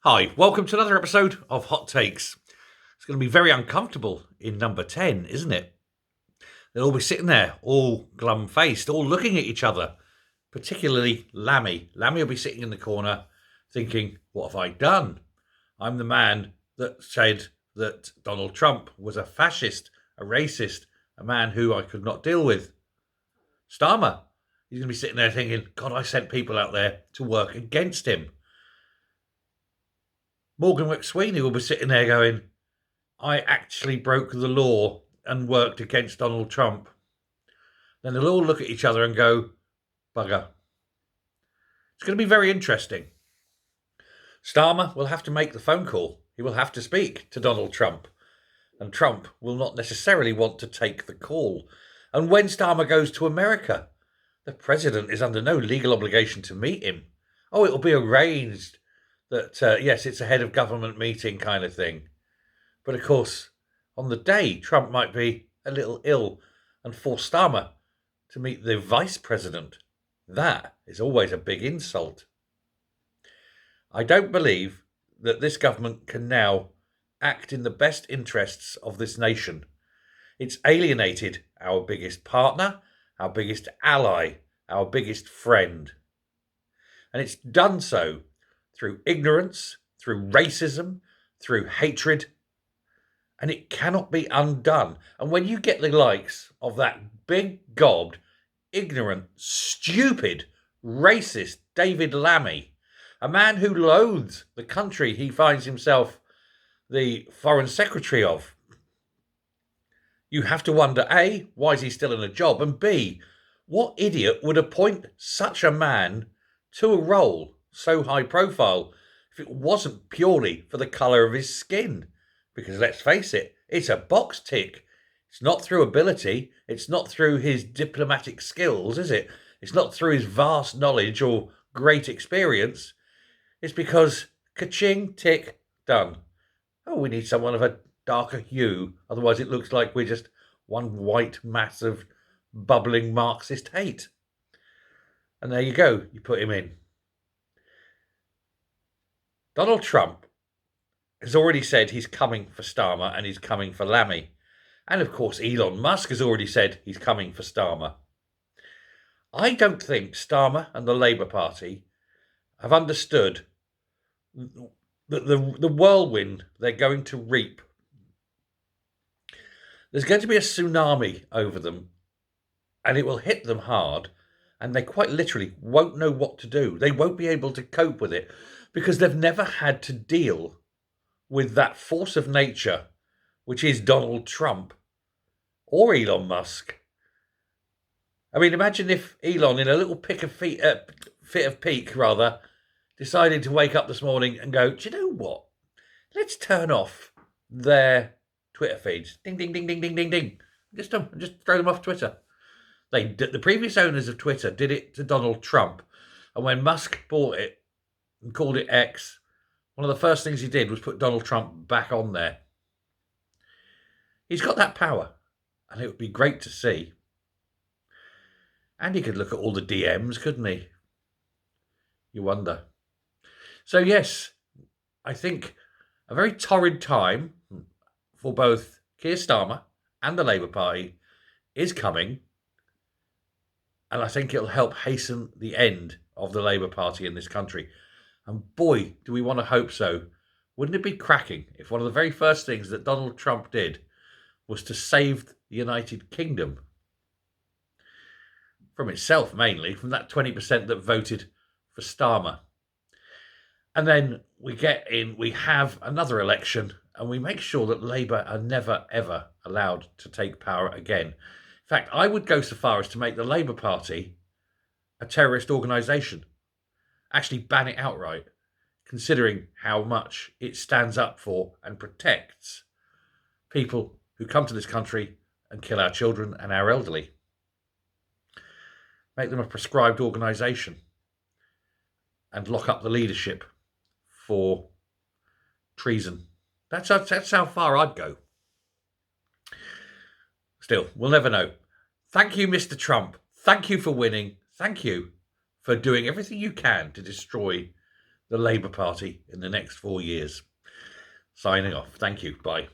Hi, welcome to another episode of Hot Takes. It's going to be very uncomfortable in number 10, isn't it? They'll all be sitting there, all glum faced, all looking at each other, particularly Lammy. Lammy will be sitting in the corner thinking, what have I done? I'm the man that said that Donald Trump was a fascist, a racist, a man who I could not deal with. Starmer, he's going to be sitting there thinking, God, I sent people out there to work against him. Morgan McSweeney will be sitting there going, I actually broke the law and worked against Donald Trump. Then they'll all look at each other and go, bugger. It's going to be very interesting. Starmer will have to make the phone call. He will have to speak to Donald Trump. And Trump will not necessarily want to take the call. And when Starmer goes to America, the president is under no legal obligation to meet him. Oh, it'll be arranged that, yes, it's a head of government meeting kind of thing. But of course, on the day, Trump might be a little ill and force Starmer to meet the vice president. That is always a big insult. I don't believe that this government can now act in the best interests of this nation. It's alienated our biggest partner, our biggest ally, our biggest friend. And it's done so through ignorance, through racism, through hatred, and it cannot be undone. And when you get the likes of that big gobbed, ignorant, stupid, racist David Lammy, a man who loathes the country he finds himself the foreign secretary of, you have to wonder, A, why is he still in a job? And B, what idiot would appoint such a man to a role so high profile if it wasn't purely for the colour of his skin? Because let's face it, it's a box tick. It's not through ability. It's not through his diplomatic skills, is it? It's not through his vast knowledge or great experience. It's because ka-ching, tick, done. Oh, we need someone of a darker hue. Otherwise it looks like we're just one white mass of bubbling Marxist hate. And there you go. You put him in. Donald Trump has already said he's coming for Starmer and he's coming for Lammy. And of course, Elon Musk has already said he's coming for Starmer. I don't think Starmer and the Labour Party have understood the whirlwind they're going to reap. There's going to be a tsunami over them, and it will hit them hard, and they quite literally won't know what to do. They won't be able to cope with it because they've never had to deal with that force of nature, which is Donald Trump or Elon Musk. I mean, imagine if Elon, in a little fit of pique, decided to wake up this morning and go, do you know what? Let's turn off their Twitter feeds. Ding, ding, ding, ding, ding, ding, ding. Just throw them off Twitter. The previous owners of Twitter did it to Donald Trump. And when Musk bought it and called it X, one of the first things he did was put Donald Trump back on there. He's got that power, and it would be great to see. And he could look at all the DMs, couldn't he? You wonder. So yes, I think a very torrid time for both Keir Starmer and the Labour Party is coming. And I think it'll help hasten the end of the Labour Party in this country. And boy, do we want to hope so. Wouldn't it be cracking if one of the very first things that Donald Trump did was to save the United Kingdom from itself, mainly, from that 20% that voted for Starmer. And then we have another election, and we make sure that Labour are never, ever allowed to take power again. In fact, I would go so far as to make the Labour Party a terrorist organisation. Actually ban it outright, considering how much it stands up for and protects people who come to this country and kill our children and our elderly. Make them a prescribed organisation and lock up the leadership for treason. That's how far I'd go. Still, we'll never know. Thank you, Mr. Trump. Thank you for winning. Thank you for doing everything you can to destroy the Labour Party in the next 4 years. Signing off. Thank you. Bye.